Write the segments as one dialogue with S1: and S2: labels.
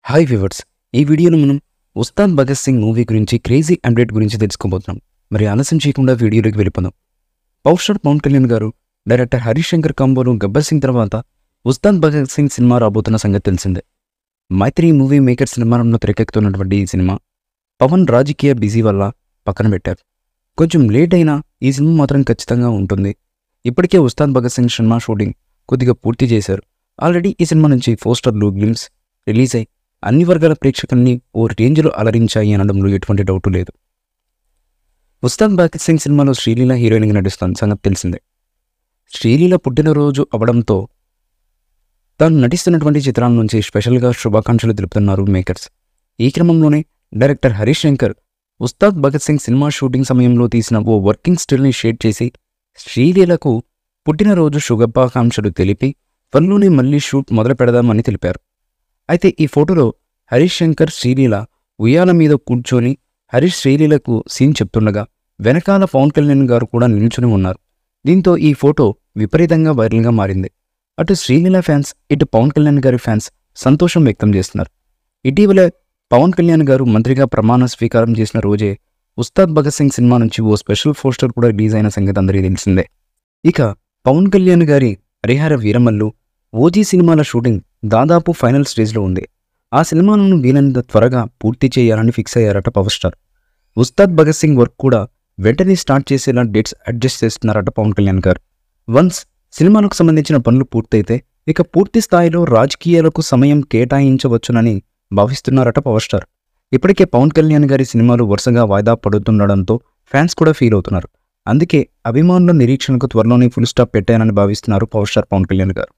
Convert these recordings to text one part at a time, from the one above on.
S1: Hi viewers, ఈ వీడియోలో మనం ఉస్తాద్ భగత్ సింగ్ మూవీ గురించి క్రేజీ అప్డేట్ గురించి తెలుసుకోబోతున్నాం. మరి ఆలస్యం చేయకుండా వీడియోలోకి వెళ్ళిపోదాం. పవర్ స్టార్ పవన్ కళ్యాణ్ గారు డైరెక్టర్ హరీష్ శంకర్ కాంబోలో గబ్బర్ సింగ్ తర్వాత ఉస్తాద్ భగత్ సింగ్ సినిమా రాబోతున్న సంగతి తెలిసిందే. మైత్రి మూవీ మేకర్స్ నిర్మాణంలో తెరకెక్కుతున్నటువంటి ఈ సినిమా పవన్ రాజకీయ బిజీ వల్ల పక్కన పెట్టారు. కొంచెం లేట్ అయినా ఈ సినిమా మాత్రం ఖచ్చితంగా ఉంటుంది. ఇప్పటికే ఉస్తాద్ భగత్ సింగ్ సినిమా షూటింగ్ కొద్దిగా పూర్తి చేశారు. ఆల్రెడీ ఈ సినిమా నుంచి పోస్టర్లు, గ్లిమ్స్ రిలీజ్ అయ్యి అన్ని వర్గాల ప్రేక్షకుల్ని ఓ రేంజ్లో అలరించాయి అనడంలో ఎటువంటి డౌటు లేదు. ఉస్తాద్ భగత్ సింగ్ సినిమాలో శ్రీలీల హీరోయిన్గా నటిస్తున్న సంగతి తెలిసిందే. శ్రీలీల పుట్టినరోజు అవడంతో తాను నటిస్తున్నటువంటి చిత్రాల నుంచి స్పెషల్గా శుభాకాంక్షలు తెలుపుతున్నారు మేకర్స్. ఈ క్రమంలోనే director Harish Shankar Ustaad Bhagat Singh cinema shooting సమయంలో తీసిన ఓ వర్కింగ్ స్టిల్ని షేర్ చేసి శ్రీలీలకు పుట్టినరోజు శుభాకాంక్షలు తెలిపి త్వరలోనే మళ్లీ షూట్ మొదలు పెడదామని తెలిపారు. అయితే ఈ ఫోటోలో హరీష్ శంకర్ శ్రీలీల ఉయ్యాల మీద కూర్చొని హరీష్ శ్రీలీలకు సీన్ చెప్తుండగా వెనకాల పవన్ కళ్యాణ్ గారు కూడా నిల్చుని ఉన్నారు. దీంతో ఈ ఫోటో విపరీతంగా వైరల్గా మారింది. అటు శ్రీలీల ఫ్యాన్స్, ఇటు పవన్ కళ్యాణ్ గారి ఫ్యాన్స్ సంతోషం వ్యక్తం చేస్తున్నారు. ఇటీవల పవన్ కళ్యాణ్ గారు మంత్రిగా ప్రమాణ స్వీకారం చేసిన రోజే ఉస్తాద్ భగత్ సింగ్ సినిమా నుంచి ఓ స్పెషల్ పోస్టర్ కూడా రిలీజ్ అయిన సంగతి అందరికీ తెలిసిందే. ఇక పవన్ కళ్యాణ్ గారి హరిహర వీరమల్లు, ఓజీ సినిమాల షూటింగ్ దాదాపు ఫైనల్ స్టేజ్లో ఉంది. ఆ సినిమాలను వీలైనంత త్వరగా పూర్తి చేయాలని ఫిక్స్ అయ్యారట power star. Ustaad Bhagat Singh work కూడా వెంటనే స్టార్ట్ చేసేలా డేట్స్ అడ్జస్ట్ చేస్తున్నారట పవన్ కళ్యాణ్ గారు. వన్స్ సినిమాలకు సంబంధించిన పనులు పూర్తయితే ఇక పూర్తి స్థాయిలో రాజకీయాలకు సమయం కేటాయించవచ్చునని భావిస్తున్నారట పవర్ స్టార్. ఇప్పటికే పవన్ కళ్యాణ్ గారి సినిమాలు వరుసగా వాయిదా పడుతుండడంతో ఫ్యాన్స్ కూడా ఫీల్ అవుతున్నారు. అందుకే అభిమానుల నిరీక్షణకు త్వరలోనే ఫుల్ స్టాప్ పెట్టానని భావిస్తున్నారు పవర్ స్టార్ పవన్ కళ్యాణ్ గారు.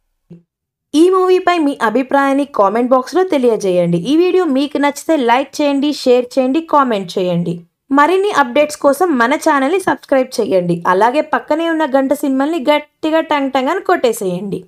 S2: ఈ మూవీపై మీ అభిప్రాయాన్ని కామెంట్ బాక్స్లో తెలియజేయండి. ఈ వీడియో మీకు నచ్చితే లైక్ చేయండి, షేర్ చేయండి, కామెంట్ చేయండి. మరిన్ని అప్డేట్స్ కోసం మన ఛానల్ని సబ్స్క్రైబ్ చేయండి. అలాగే పక్కనే ఉన్న గంట సింబల్ని గట్టిగా టంగ్ టంగ్ అని కొట్టేసేయండి.